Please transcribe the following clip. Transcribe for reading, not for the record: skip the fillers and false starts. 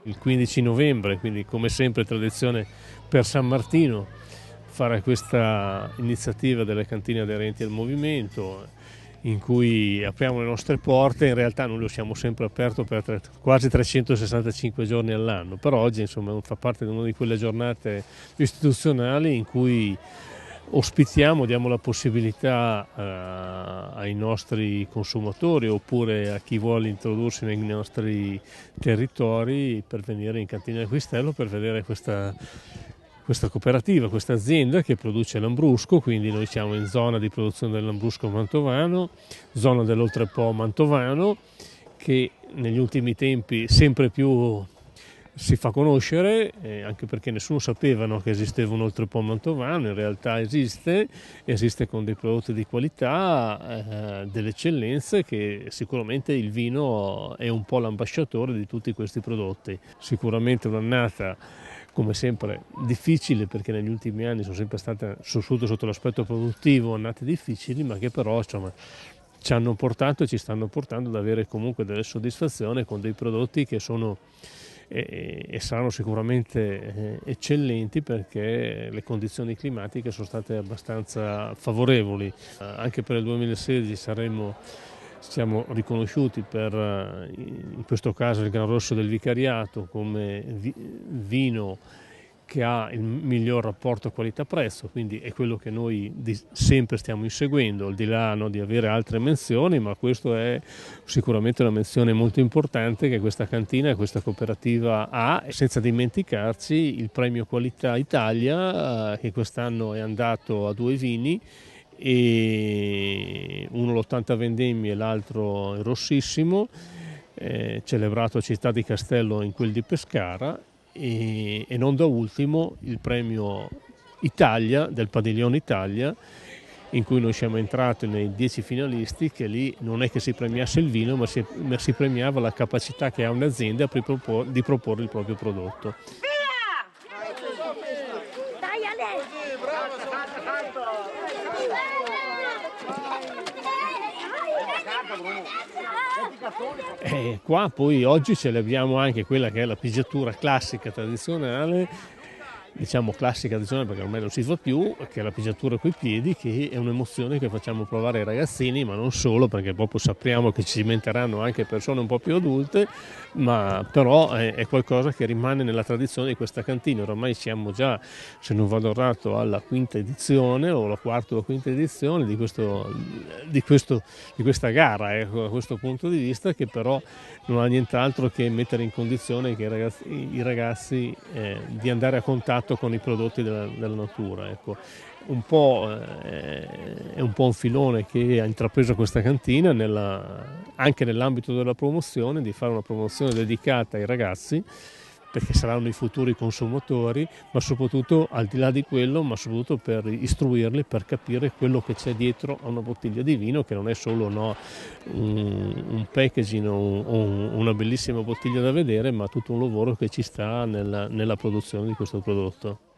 Il 15 novembre, quindi come sempre tradizione per San Martino, fare questa iniziativa delle cantine aderenti al movimento in cui apriamo le nostre porte. In realtà noi lo siamo sempre aperto per quasi 365 giorni all'anno, però oggi insomma fa parte di una di quelle giornate istituzionali in cui ospitiamo, diamo la possibilità ai nostri consumatori oppure a chi vuole introdursi nei nostri territori per venire in Cantina Acquistello per vedere questa cooperativa, questa azienda che produce lambrusco. Quindi noi siamo in zona di produzione del lambrusco mantovano, zona dell'Oltrepò mantovano, che negli ultimi tempi sempre più si fa conoscere, anche perché nessuno sapeva, no, che esisteva un Oltrepò mantovano. In realtà esiste con dei prodotti di qualità, delle eccellenze, che sicuramente il vino è un po' l'ambasciatore di tutti questi prodotti. Sicuramente un'annata come sempre difficile, perché negli ultimi anni sono sempre state sotto l'aspetto produttivo annate difficili, ma che però insomma ci hanno portato e ci stanno portando ad avere comunque delle soddisfazioni con dei prodotti che sono e saranno sicuramente eccellenti, perché le condizioni climatiche sono state abbastanza favorevoli. Anche per il 2016 siamo riconosciuti per, in questo caso, il Gran Rosso del Vicariato come vino che ha il miglior rapporto qualità-prezzo, quindi è quello che noi sempre stiamo inseguendo, al di là, no, di avere altre menzioni, ma questo è sicuramente una menzione molto importante che questa cantina e questa cooperativa ha, senza dimenticarci il premio Qualità Italia, che quest'anno è andato a due vini, e uno l'80 Vendemmie e l'altro il Rossissimo, celebrato a Città di Castello in quel di Pescara, e non da ultimo il premio Italia del Padiglione Italia, in cui noi siamo entrati nei 10 finalisti, che lì non è che si premiasse il vino, ma si premiava la capacità che ha un'azienda di proporre il proprio prodotto. Dai Ale! Qua poi oggi celebriamo anche quella che è la pigiatura classica tradizionale, diciamo classica tradizionale perché ormai non si fa più, che è la pigiatura coi piedi, che è un'emozione che facciamo provare ai ragazzini, ma non solo, perché proprio sappiamo che ci cimenteranno anche persone un po' più adulte, ma però è qualcosa che rimane nella tradizione di questa cantina. Ormai siamo già, se non vado errato, alla quinta edizione o la quarta o quinta edizione di questa gara, ecco, da questo punto di vista, che però non ha nient'altro che mettere in condizione che i ragazzi di andare a contatto con i prodotti della natura. Ecco. È un po' un filone che ha intrapreso questa cantina anche nell'ambito della promozione, di fare una promozione dedicata ai ragazzi, perché saranno i futuri consumatori, ma soprattutto al di là di quello, ma soprattutto per istruirli, per capire quello che c'è dietro a una bottiglia di vino, che non è solo, no, un packaging o una bellissima bottiglia da vedere, ma tutto un lavoro che ci sta nella produzione di questo prodotto.